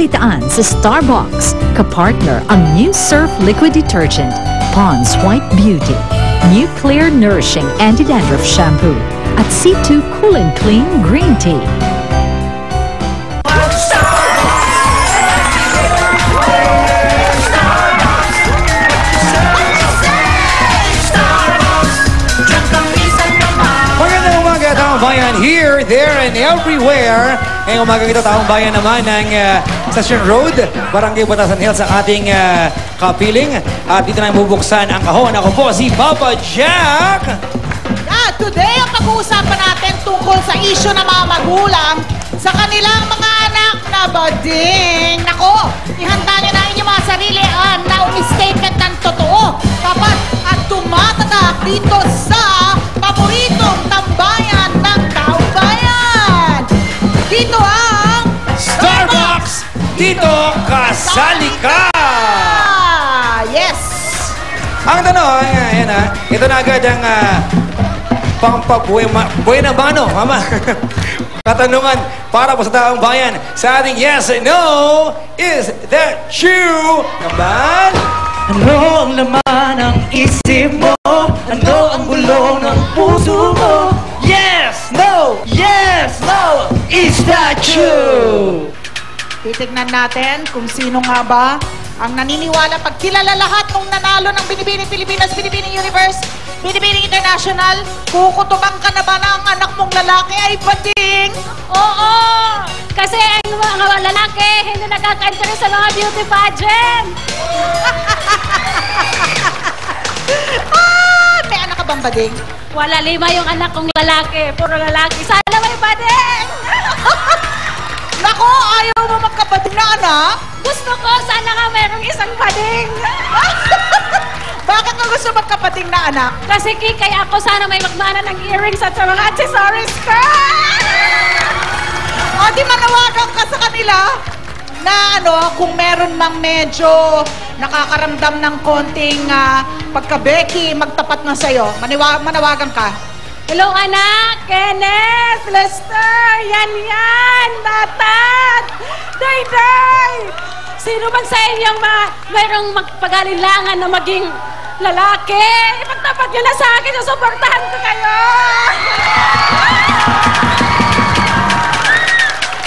Litaan sa Starbucks, kapartner ang new Surf Liquid Detergent, Pond's White Beauty, new Clear Nourishing Anti-Dandruff Shampoo, at C2 Cool and Clean Green Tea. Bayan here, there, and everywhere. Ngayong umaga ito, taong bayan naman ng Station Road, Barangay Batasan Hills, ang ating kapiling. At dito na bubuksan ang kahon. Ako po si Papa Jack. Today, ang pag-uusapan natin tungkol sa issue ng mga magulang sa kanilang mga anak na bading. Nako, ihanda nyo na inyong mga sarili na statement ng totoo kapag at tumatatak dito sa paboritong tambayan ng taong bayan. Dito ang Starbucks! Dito, kasali ka! Yes! Ang tanong, ayan ito na agad ang buhay na mano, mama. Katanungan para po sa taong bayan sa ating yes and no, is that true? Naman? Ano ang laman ng isip mo? Ano ang bulong ng puso mo? Yes! No! Yes! No! Is that true? Titignan natin kung sino nga ba ang naniniwala pag kilala lahat ng nanalo ng Binibining Pilipinas, Binibining Universe, Binibining International. Kukutubang ka na ba na ang anak mong lalaki ay bading? Oo! Kasi ang mga lalaki hindi nakaka-enter sa mga beauty pageant. May anak ka bang bading? Wala, 5 yung anak kong lalaki. Puro lalaki. Sana may bading! Nako, ayaw mo magkabading na anak? Gusto ko, sana nga mayroong isang bading. Bakit mo gusto magkabading na anak? Kasi kikay ako, sana may magmana ng earrings at sa mga accessories ka. O, di manawagan ka sa kanila na kung meron mang medyo nakakaramdam ng konting pagka-Becky, magtapat na sa'yo. Manawagan ka. Hello, anak! Kenneth! Lester! Yan! Tatat! Day! Sino man sa inyong mayroong magpag-alilangan na maging lalaki, ipagtapat nyo na sa akin, susuportahan ko kayo!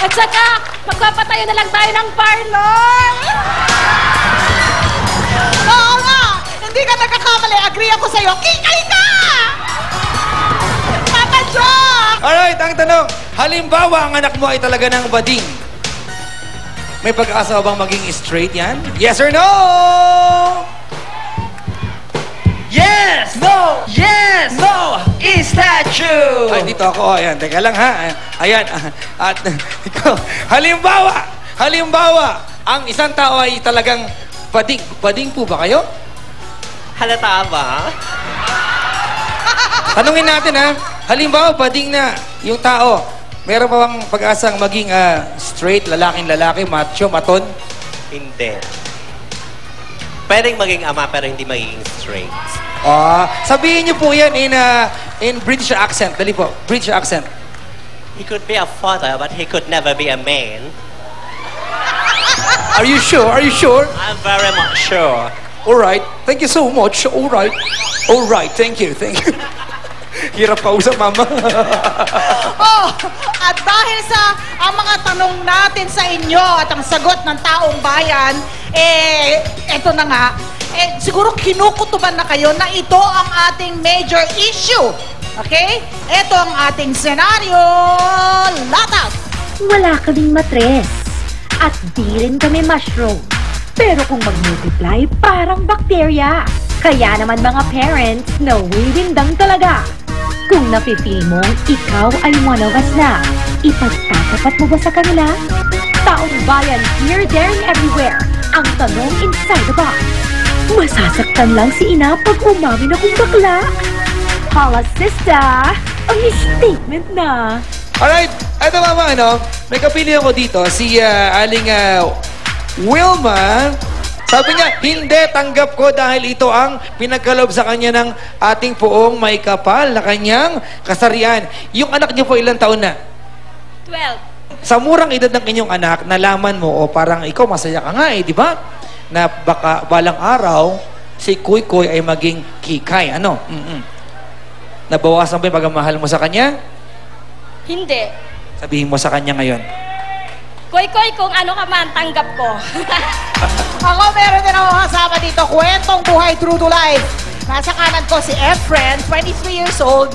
At saka, magpapatayo na lang tayo ng parlor! Oo nga! Hindi ka nagkakamali. Agree ako sa'yo. Kikay ka! Papa Jack! Alright, ang tanong, halimbawa ang anak mo ay talaga ng bading. May pag-asa bang maging straight yan? Yes or no? Yes! No! Yes! No! Is that true? Ay, dito ako. Ayan, teka lang ha. Ayan. At ikaw, halimbawa, ang isang tao ay talagang bading. Bading po ba kayo? Halata ba? Tanungin natin ha. Halimbawa, bading na yung tao. Meron pa bang pag-asang maging straight, lalaking-lalaki, macho, maton? Hindi. Pwedeng maging ama pero hindi magiging straight. Sabihin niyo po yan in British accent. Dali po, British accent. He could be a father but he could never be a man. Are you sure? Are you sure? I'm very much sure. All right. Thank you so much. All right. All right. Thank you. Thank you. Hirap pa usap, mama. At dahil sa ang mga tanong natin sa inyo at ang sagot ng taong bayan, eto na nga, siguro kinukutuban na kayo na ito ang ating major issue. Okay? Ito ang ating senaryo. Latag! Wala kaming matres. At di rin kami mushroom. Pero kung mag-multiply, parang bakterya. Kaya naman mga parents, nawirindang talaga. Kung nafe-feel mong ikaw ay one of us na, ipagtatapat mo ba sa kanila? Taong bayan here, there, and everywhere. Ang tanong inside the box. Masasaktan lang si ina pag umamin akong bakla. Hala, sista! Ang statement na. Alright. Ito, mama, may kapili ako dito. Si Aling Wilma. Sabi niya, hindi, tanggap ko dahil ito ang pinagkaloob sa kanya ng ating poong may kapal na kanyang kasarian. Yung anak niyo po ilang taon na? 12. Sa murang edad ng inyong anak, nalaman mo, o parang ikaw masaya ka nga di ba? Na baka balang araw, si Kuy Kuy ay maging Kikay. Ano? Nabawasan ba yung pagmamahal mo sa kanya? Hindi. Sabihin mo sa kanya ngayon. Koy, kung ano ka man, tanggap ko. Ako, meron din ako kasama dito. Kwentong buhay, true to life. Nasa kanan ko si Efren, 23 years old.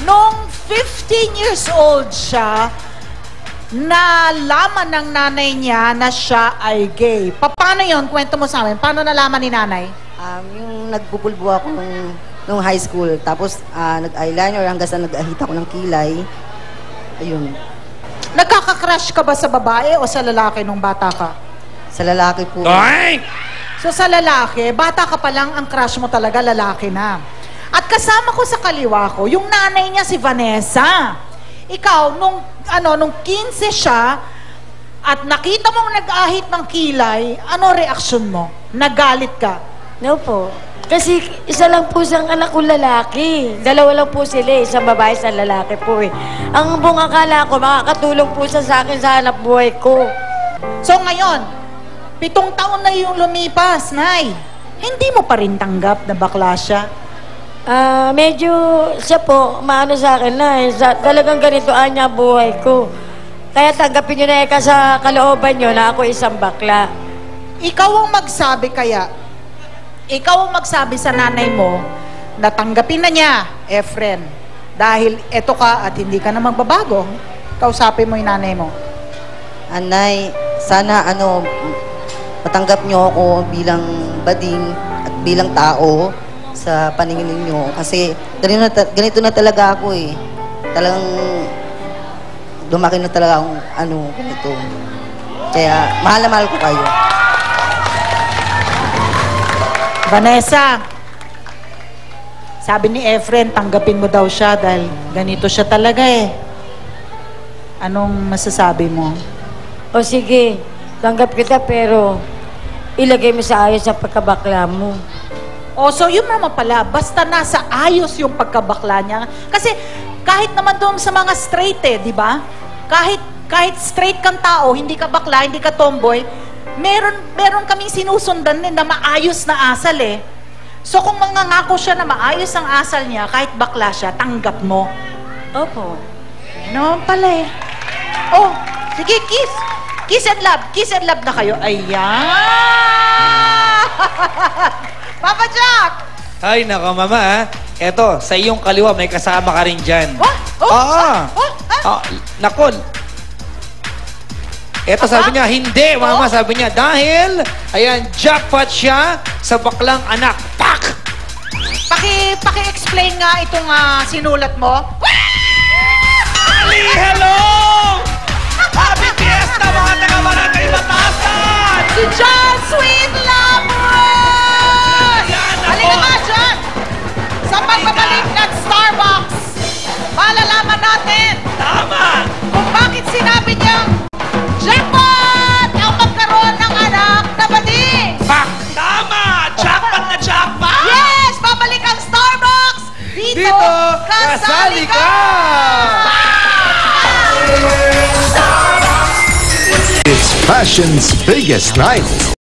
Nung 15 years old siya, nalaman ng nanay niya na siya ay gay. Paano yon? Kwento mo sa amin. Paano nalaman ni nanay? Yung nagbubulbo ako nung high school. Tapos nag-eyeliner hanggang sa nag-ahita ko ng kilay. Ayun. Nagkaka-crush ka ba sa babae o sa lalaki nung bata ka? Sa lalaki po. Ay! So sa lalaki, bata ka pa lang, ang crush mo talaga lalaki na. At kasama ko sa kaliwa ko, yung nanay niya si Vanessa. Ikaw, nung 15 siya, at nakita mong nag-ahit ng kilay, ano reaksyon mo? Nagalit ka? No po. Kasi isa lang po siyang anak ko lalaki. Dalawa lang po sila, isang babae, isang lalaki po eh. Ang buong akala ko, makakatulong po siya sa akin sa hanap buhay ko. So ngayon, 7 taon na yung lumipas, Nay. Hindi mo pa rin tanggap na bakla siya? Medyo siya po, maano sa akin na talagang ganito anya buhay ko. Kaya tanggapin nyo na sa kalooban nyo na ako isang bakla. Ikaw ang magsabi kaya, ikaw ang magsabi sa nanay mo na tanggapin na niya, Efren, dahil eto ka at hindi ka na magbabago. Kausapin mo yung nanay mo. Anay, sana matanggap nyo ako bilang bading at bilang tao sa paningin ninyo. Kasi ganito na talaga ako eh. Talagang lumaki na talaga akong ganito. Kaya mahal na mahal ko kayo. Vanessa, sabi ni Efren, tanggapin mo daw siya dahil ganito siya talaga eh. Anong masasabi mo? O sige, tanggap kita pero ilagay mo sa ayos sa pagkabakla mo. O, so yun naman pala, basta nasa ayos yung pagkabakla niya. Kasi kahit naman doon sa mga straight di ba? Kahit straight kang tao, hindi ka bakla, hindi ka tomboy, meron kaming sinusundan din na maayos na asal eh. So kung mangangako siya na maayos ang asal niya, kahit bakla siya, tanggap mo. Opo. Ano pala eh. Oh, sige, kiss. Kiss and love. Kiss and love na kayo. Ayan! Papa Jack! Ay, nako mama. Eto, sa iyong kaliwa, may kasama ka rin dyan. What? Nako. Eto sabi niya, hindi, mama, sabi niya, dahil, ayan, jackpot siya sa baklang anak. Pak! Paki-explain nga itong sinulat mo. Ali, hello! Happy Fiesta, mga taga-Barangay Batasan! Si John Sweet Lamon! Halika nga, John! Sa pagbabalik ng Starbucks, malalaman natin Tama! kung bakit sinabi niyang jackpot ang magkaroon ng anak na bading! Pak! Tama! Jackpot na jackpot! Yes! Babalik ang Starbucks! Dito, kasali ka! It's fashion's biggest night.